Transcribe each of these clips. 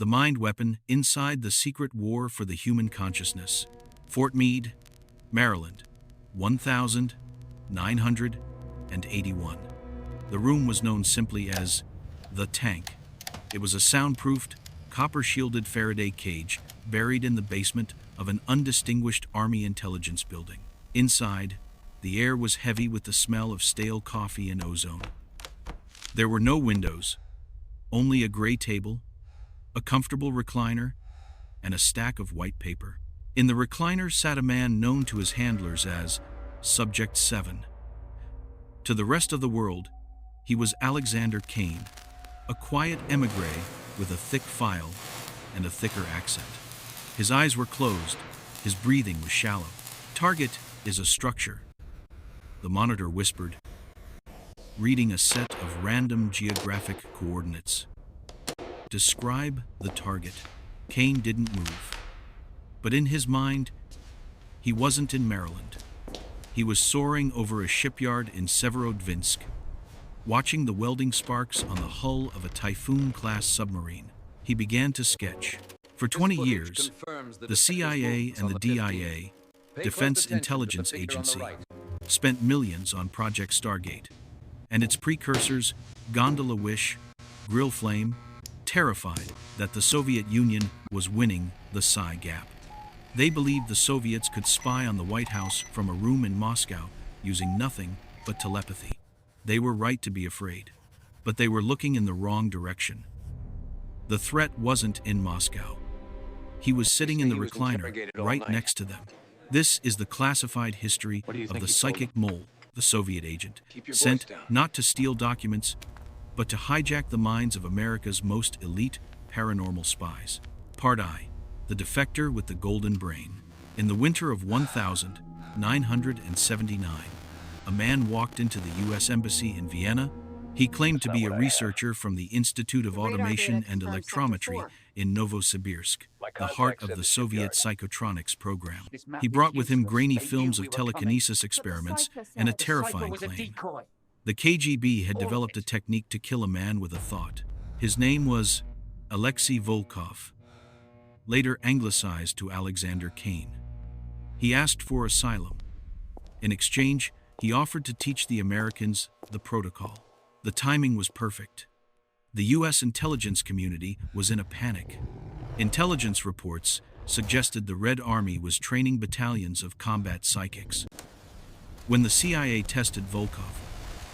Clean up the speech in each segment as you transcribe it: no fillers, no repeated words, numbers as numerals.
The mind weapon inside the secret war for the human consciousness. Fort Meade, Maryland, 1981. The room was known simply as the tank. It was a soundproofed, copper-shielded Faraday cage buried in the basement of an undistinguished Army intelligence building. Inside, the air was heavy with the smell of stale coffee and ozone. There were no windows, only a gray table, a comfortable recliner, and a stack of white paper. In the recliner sat a man known to his handlers as Subject 7. To the rest of the world, he was Alexander Kane, a quiet émigré with a thick file and a thicker accent. His eyes were closed, his breathing was shallow. Target is a structure, the monitor whispered, reading a set of random geographic coordinates. Describe the target. Kane didn't move. But in his mind, he wasn't in Maryland. He was soaring over a shipyard in Severodvinsk, watching the welding sparks on the hull of a Typhoon-class submarine. He began to sketch. For 20 years, the CIA and the DIA, Defense Intelligence Agency, spent millions on Project Stargate, and its precursors, Gondola Wish, Grill Flame, terrified that the Soviet Union was winning the Psi Gap. They believed the Soviets could spy on the White House from a room in Moscow using nothing but telepathy. They were right to be afraid, but they were looking in the wrong direction. The threat wasn't in Moscow. He was sitting in the recliner right next to them. This is the classified history of the psychic mole, the Soviet agent, sent not to steal documents, but to hijack the minds of America's most elite paranormal spies. Part I, the defector with the golden brain. In the winter of 1979, a man walked into the U.S. Embassy in Vienna. He claimed to be a researcher from the Institute of Automation and Electrometry in Novosibirsk, the heart of the Soviet psychotronics program. He brought with him grainy films of telekinesis experiments and a terrifying claim. The KGB had developed a technique to kill a man with a thought. His name was Alexei Volkov, later anglicized to Alexander Kane. He asked for asylum. In exchange, he offered to teach the Americans the protocol. The timing was perfect. The U.S. intelligence community was in a panic. Intelligence reports suggested the Red Army was training battalions of combat psychics. When the CIA tested Volkov,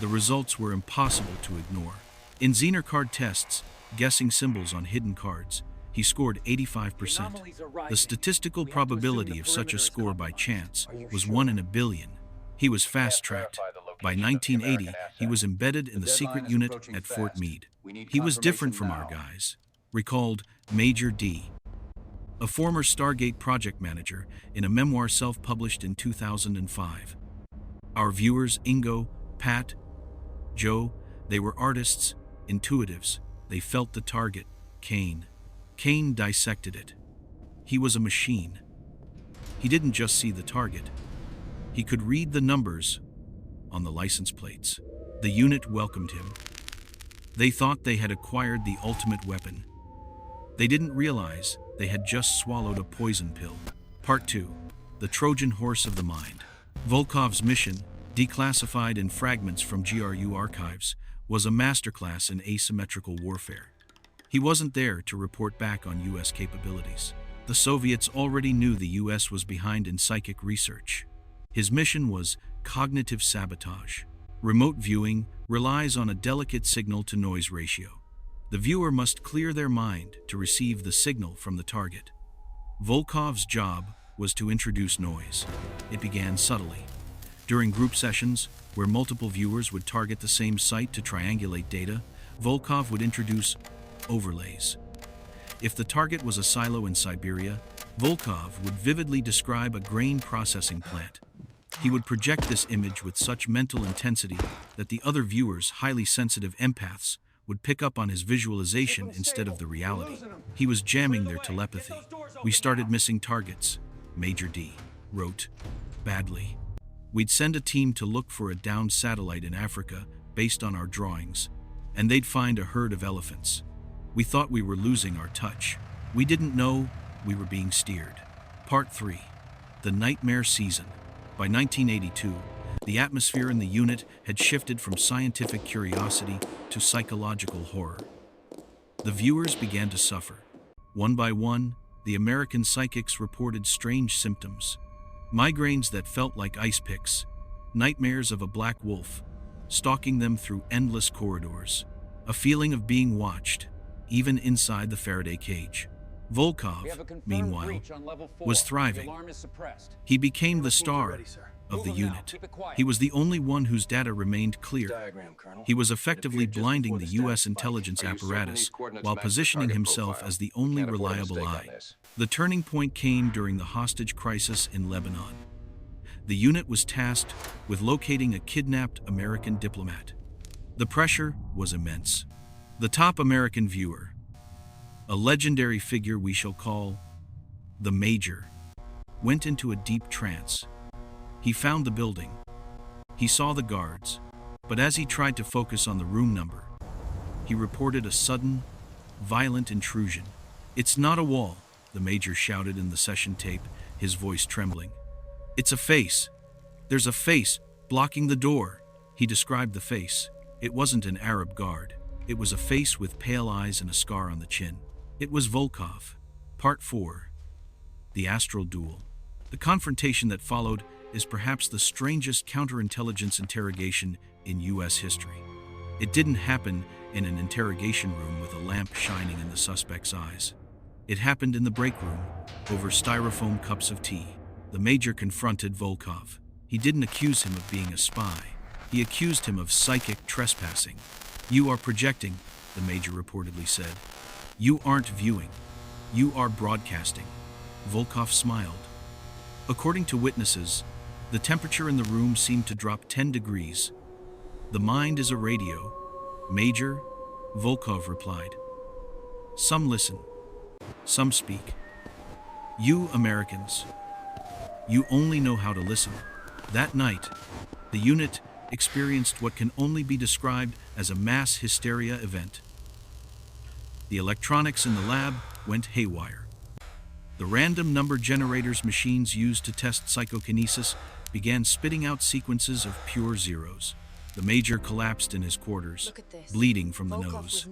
the results were impossible to ignore. In Zener card tests, guessing symbols on hidden cards, he scored 85%. The statistical probability of such a score by chance was 1 in a billion. He was fast-tracked. By 1980, he was embedded in the secret unit at Fort Meade. He was different from our guys, recalled Major D, a former Stargate project manager, in a memoir self-published in 2005. Our viewers, Ingo, Pat, Joe, they were artists, intuitives. They felt the target, Kane. Kane dissected it. He was a machine. He didn't just see the target. He could read the numbers on the license plates. The unit welcomed him. They thought they had acquired the ultimate weapon. They didn't realize they had just swallowed a poison pill. Part 2. The Trojan Horse of the Mind. Volkov's mission, declassified in fragments from GRU archives, was a masterclass in asymmetrical warfare. He wasn't there to report back on U.S. capabilities. The Soviets already knew the U.S. was behind in psychic research. His mission was cognitive sabotage. Remote viewing relies on a delicate signal-to-noise ratio. The viewer must clear their mind to receive the signal from the target. Volkov's job was to introduce noise. It began subtly. During group sessions, where multiple viewers would target the same site to triangulate data, Volkov would introduce overlays. If the target was a silo in Siberia, Volkov would vividly describe a grain processing plant. He would project this image with such mental intensity that the other viewers, highly sensitive empaths, would pick up on his visualization instead of the reality. He was jamming their telepathy. We started missing targets, Major D wrote, badly. We'd send a team to look for a downed satellite in Africa based on our drawings, and they'd find a herd of elephants. We thought we were losing our touch. We didn't know we were being steered. Part 3. The Nightmare Season. By 1982, the atmosphere in the unit had shifted from scientific curiosity to psychological horror. The viewers began to suffer. One by one, the American psychics reported strange symptoms. Migraines that felt like ice picks, nightmares of a black wolf, stalking them through endless corridors, a feeling of being watched, even inside the Faraday cage. Volkov, meanwhile, was thriving. He became the star of the unit. He was the only one whose data remained clear. He was effectively blinding the U.S. intelligence apparatus while positioning himself as the only reliable eye. The turning point came during the hostage crisis in Lebanon. The unit was tasked with locating a kidnapped American diplomat. The pressure was immense. The top American viewer, a legendary figure we shall call the Major, went into a deep trance. He found the building. He saw the guards, but as he tried to focus on the room number, he reported a sudden, violent intrusion. "It's not a wall," the Major shouted in the session tape, his voice trembling. "It's a face. There's a face blocking the door." He described the face. It wasn't an Arab guard. It was a face with pale eyes and a scar on the chin. It was Volkov. Part 4. The Astral Duel. The confrontation that followed is perhaps the strangest counterintelligence interrogation in U.S. history. It didn't happen in an interrogation room with a lamp shining in the suspect's eyes. It happened in the break room, over styrofoam cups of tea. The Major confronted Volkov. He didn't accuse him of being a spy. He accused him of psychic trespassing. "You are projecting," the Major reportedly said. "You aren't viewing. You are broadcasting." Volkov smiled. According to witnesses, the temperature in the room seemed to drop 10 degrees. "The mind is a radio, Major," Volkov replied. "Some listen. Some speak. You Americans, you only know how to listen." That night, the unit experienced what can only be described as a mass hysteria event. The electronics in the lab went haywire. The random number generators machines used to test psychokinesis began spitting out sequences of pure zeros. The Major collapsed in his quarters, bleeding from the nose.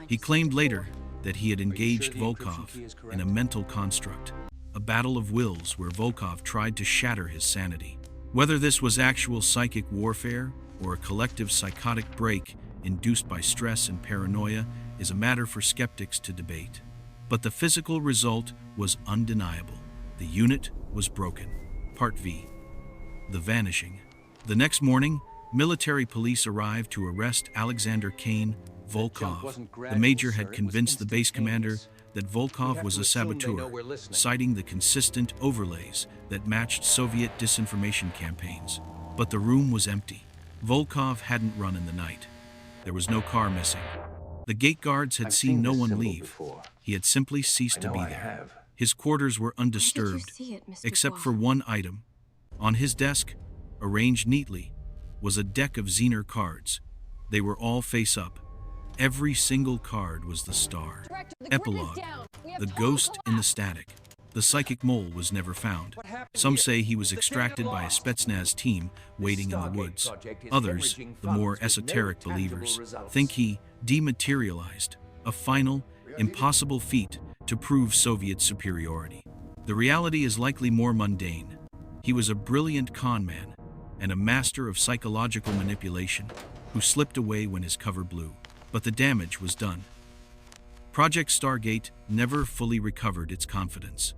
He claimed later that he had engaged Volkov in a mental construct, a battle of wills where Volkov tried to shatter his sanity. Whether this was actual psychic warfare or a collective psychotic break induced by stress and paranoia is a matter for skeptics to debate. But the physical result was undeniable. The unit was broken. Part V. The Vanishing. The next morning, military police arrived to arrest Alexander Kane Volkov. The Major had convinced the base commander that Volkov was a saboteur, citing the consistent overlays that matched Soviet disinformation campaigns. But the room was empty. Volkov hadn't run in the night. There was no car missing. The gate guards had seen no one leave. He had simply ceased to be there. His quarters were undisturbed, except for one item. On his desk, arranged neatly, was a deck of Zener cards. They were all face up. Every single card was the star. Epilogue. The ghost in the static. The psychic mole was never found. Some say he was extracted by a Spetsnaz team waiting in the woods. Others, the more esoteric believers, think he dematerialized, a final, impossible feat to prove Soviet superiority. The reality is likely more mundane. He was a brilliant con man and a master of psychological manipulation who slipped away when his cover blew. But the damage was done. Project Stargate never fully recovered its confidence.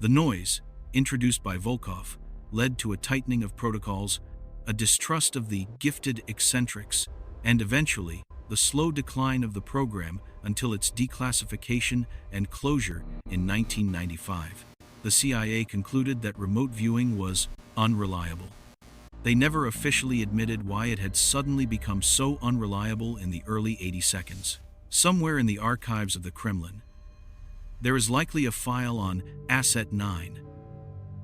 The noise, introduced by Volkov, led to a tightening of protocols, a distrust of the gifted eccentrics, and eventually, the slow decline of the program until its declassification and closure in 1995. The CIA concluded that remote viewing was unreliable. They never officially admitted why it had suddenly become so unreliable in the early 80 seconds. Somewhere in the archives of the Kremlin, there is likely a file on Asset 9,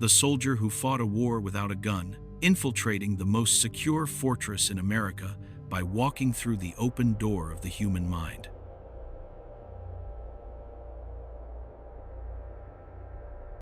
the soldier who fought a war without a gun, infiltrating the most secure fortress in America by walking through the open door of the human mind.